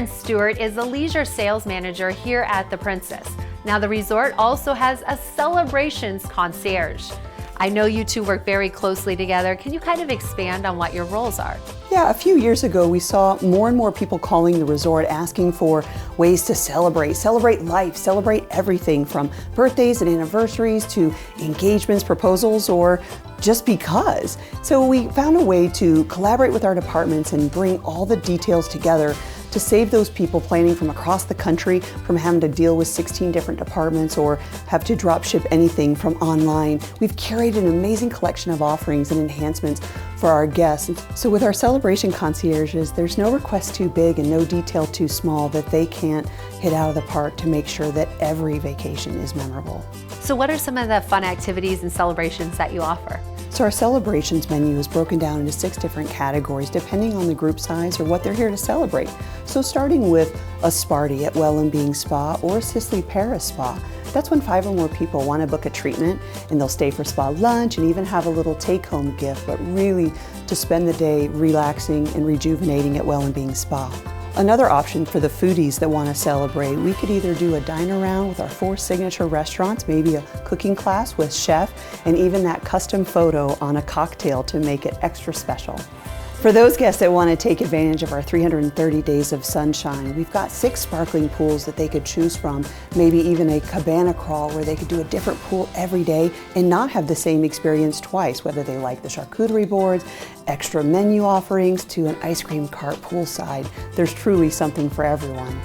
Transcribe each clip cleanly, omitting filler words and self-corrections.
Erin Stewart is the leisure sales manager here at the Princess. Now the resort also has a Celebrations Concierge. I know you two work very closely together. Can you kind of expand on what your roles are? Yeah, a few years ago we saw more and more people calling the resort asking for ways to celebrate life, celebrate everything from birthdays and anniversaries to engagements, proposals, or just because. So we found a way to collaborate with our departments and bring all the details together to save those people planning from across the country from having to deal with 16 different departments or have to drop ship anything from online. We've curated an amazing collection of offerings and enhancements for our guests. So with our Celebration Concierges, there's no request too big and no detail too small that they can't hit out of the park to make sure that every vacation is memorable. So what are some of the fun activities and celebrations that you offer? So our celebrations menu is broken down into 6 different categories depending on the group size or what they're here to celebrate. So starting with a Sparty at Well and Being Spa or a Sicily Paris Spa. That's when 5 or more people want to book a treatment and they'll stay for spa lunch and even have a little take-home gift, but really to spend the day relaxing and rejuvenating at Well and Being Spa. Another option for the foodies that want to celebrate, we could either do a dine-around with our 4 signature restaurants, maybe a cooking class with chef, and even that custom photo on a cocktail to make it extra special. For those guests that want to take advantage of our 330 days of sunshine, we've got 6 sparkling pools that they could choose from, maybe even a cabana crawl where they could do a different pool every day and not have the same experience twice, whether they like the charcuterie boards, extra menu offerings, to an ice cream cart poolside. There's truly something for everyone.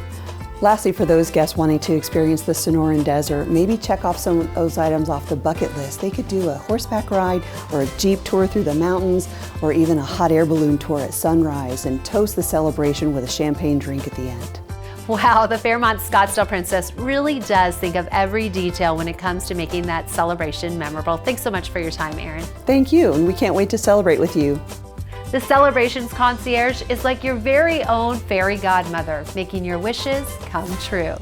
Lastly, for those guests wanting to experience the Sonoran Desert, maybe check off some of those items off the bucket list. They could do a horseback ride or a Jeep tour through the mountains or even a hot air balloon tour at sunrise and toast the celebration with a champagne drink at the end. Wow, the Fairmont Scottsdale Princess really does think of every detail when it comes to making that celebration memorable. Thanks so much for your time, Erin. Thank you, and we can't wait to celebrate with you. The Celebrations Concierge is like your very own fairy godmother, making your wishes come true.